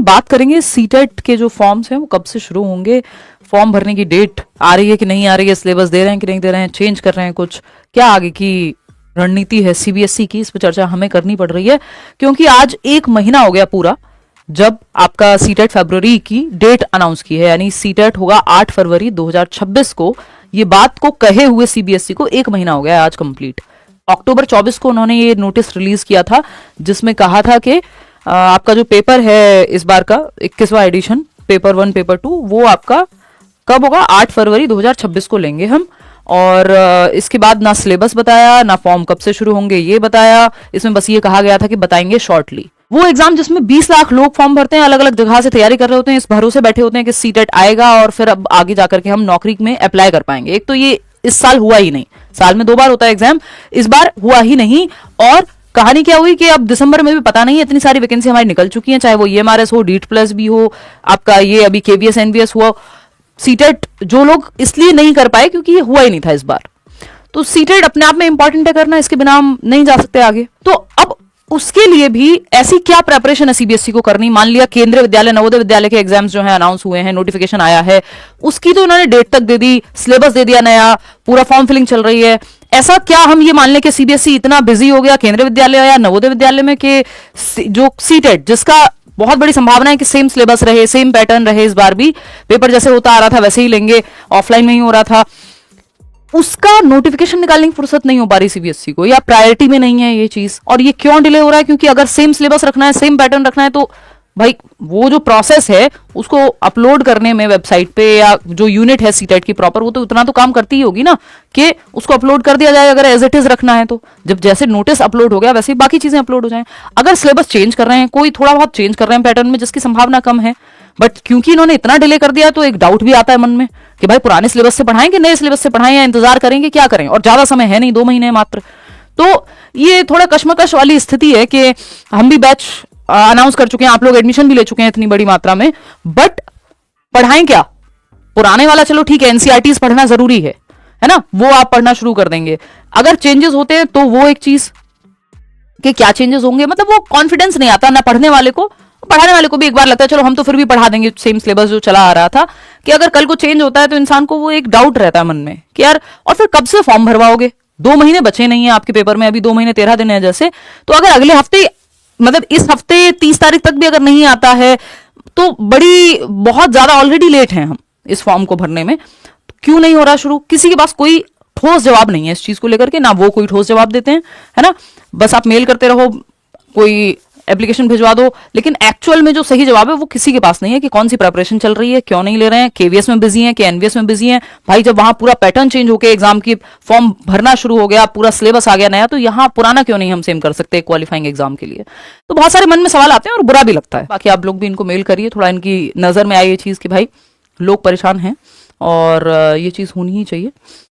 बात करेंगे सीटेट के जो फॉर्म्स हैं वो कब से शुरू होंगे, फॉर्म भरने की डेट आ रही है कि नहीं आ रही है, सिलेबस दे रहे हैं कि नहीं दे रहे हैं, चेंज कर रहे हैं कुछ, क्या आगे की रणनीति है सीबीएसई की, इस पर चर्चा हमें करनी पड़ रही है। क्योंकि आज 1 महीना हो गया पूरा जब आपका सीटेट फरवरी की डेट अनाउंस की है, यानी सीटेट होगा 8 फरवरी 2026 को। ये बात को कहे हुए सीबीएसई को 1 महीना हो गया है आज कंप्लीट। अक्टूबर 24 को उन्होंने ये नोटिस रिलीज किया था जिसमें कहा था कि आपका जो पेपर है इस बार का 21वां एडिशन, पेपर 1 पेपर 2, वो आपका कब होगा, 8 फरवरी 2026 को लेंगे हम। और इसके बाद ना सिलेबस बताया, ना फॉर्म कब से शुरू होंगे ये बताया, इसमें बस ये कहा गया था कि बताएंगे शॉर्टली। वो एग्जाम जिसमें 20 लाख लोग फॉर्म भरते हैं, अलग अलग जगह से तैयारी कर रहे होते हैं, इस भरोसे बैठे होते हैं कि सीटेट आएगा और फिर अब आगे जाकर के हम नौकरी में अप्लाई कर पाएंगे। एक तो ये इस साल हुआ ही नहीं, साल में 2 बार होता है एग्जाम, इस बार हुआ ही नहीं। और कहानी क्या हुई कि अब दिसंबर में भी पता नहीं, इतनी सारी वैकेंसी हमारी निकल चुकी हैं, चाहे वो ईएमआरएस हो, डीट प्लस भी हो, आपका ये अभी केवीएस एनवीएस हुआ, सीटेट जो लोग इसलिए नहीं कर पाए क्योंकि ये हुआ ही नहीं था इस बार। तो सीटेट अपने आप में इंपॉर्टेंट है करना, इसके बिना हम नहीं जा सकते आगे। तो अब उसके लिए भी ऐसी क्या प्रेपरेशन है सीबीएसई को करनी। मान लिया केंद्रीय विद्यालय नवोदय विद्यालय के एग्जाम्स जो है अनाउंस हुए हैं, नोटिफिकेशन आया है, उसकी तो उन्होंने डेट तक दे दी, सिलेबस दे दिया नया, पूरा फॉर्म फिलिंग चल रही है। ऐसा क्या हम ये मान लें कि सीबीएसई इतना बिजी हो गया केंद्रीय विद्यालय या नवोदय विद्यालय में कि जो सीटेट जिसका बहुत बड़ी संभावना है कि सेम सिलेबस रहे, सेम पैटर्न रहे, इस बार भी पेपर जैसे होता आ रहा था वैसे ही लेंगे, ऑफलाइन में ही हो रहा था, उसका नोटिफिकेशन निकालने की फुर्सत नहीं हो पा रही सीबीएसई को, या प्रायोरिटी में नहीं है ये चीज। और ये क्यों डिले हो रहा है, क्योंकि अगर सेम सिलेबस रखना है, सेम पैटर्न रखना है, तो भाई वो जो प्रोसेस है उसको अपलोड करने में वेबसाइट पे, या जो यूनिट है सीटेट की प्रॉपर, वो तो उतना तो काम करती ही होगी ना कि उसको अपलोड कर दिया जाए अगर एज इट इज रखना है तो। जब जैसे नोटिस अपलोड हो गया वैसे ही बाकी चीजें अपलोड हो जाएं। अगर सिलेबस चेंज कर रहे हैं, कोई थोड़ा बहुत चेंज कर रहे हैं पैटर्न में जिसकी संभावना कम है, बट क्योंकि इन्होंने इतना डिले कर दिया तो एक डाउट भी आता है मन में कि भाई पुराने सिलेबस से पढ़ाएं कि नए सिलेबस से पढ़ाएं, या इंतजार करेंगे, क्या करें। और ज्यादा समय है नहीं, 2 महीने मात्र। तो ये थोड़ा कश्मकश वाली स्थिति है कि हम भी बैच अनाउंस कर चुके हैं, आप लोग एडमिशन भी ले चुके हैं इतनी बड़ी मात्रा में, बट पढ़ाएं क्या। पुराने वाला चलो ठीक है, एनसीईआरटीज पढ़ना जरूरी है ना, वो आप पढ़ना शुरू कर देंगे। अगर चेंजेस होते हैं तो वो एक चीज कि क्या चेंजेस होंगे, मतलब वो कॉन्फिडेंस नहीं आता ना पढ़ने वाले को, पढ़ाने वाले को भी एक बार लगता है चलो हम तो फिर भी पढ़ा देंगे सेम सिलेबस जो चला आ रहा था, कि अगर कल को चेंज होता है तो इंसान को वो एक डाउट रहता है मन में कि यार, और फिर कब से फॉर्म भरवाओगे, 2 महीने बचे नहीं है आपके पेपर में, अभी 2 महीने 13 दिन है जैसे। तो अगर अगले हफ्ते, मतलब इस हफ्ते 30 तारीख तक भी अगर नहीं आता है तो बहुत ज्यादा ऑलरेडी लेट हैं हम इस फॉर्म को भरने में। क्यों नहीं हो रहा शुरू, किसी के पास कोई ठोस जवाब नहीं है इस चीज को लेकर के, ना वो कोई ठोस जवाब देते हैं, है ना। बस आप मेल करते रहो, कोई एप्लीकेशन भिजवा दो, लेकिन एक्चुअल में जो सही जवाब है वो किसी के पास नहीं है कि कौन सी प्रिपरेशन चल रही है, क्यों नहीं ले रहे हैं, केवीएस में बिजी हैं कि एनवीएस में बिजी हैं। भाई जब वहां पूरा पैटर्न चेंज होकर एग्जाम की फॉर्म भरना शुरू हो गया, पूरा सिलेबस आ गया नया, तो यहाँ पुराना क्यों नहीं हम सेम कर सकते क्वालिफाइंग एग्जाम के लिए। तो बहुत सारे मन में सवाल आते हैं और बुरा भी लगता है। बाकी आप लोग भी इनको मेल करिए, थोड़ा इनकी नजर में आए ये चीज कि भाई लोग परेशान हैं और ये चीज होनी ही चाहिए।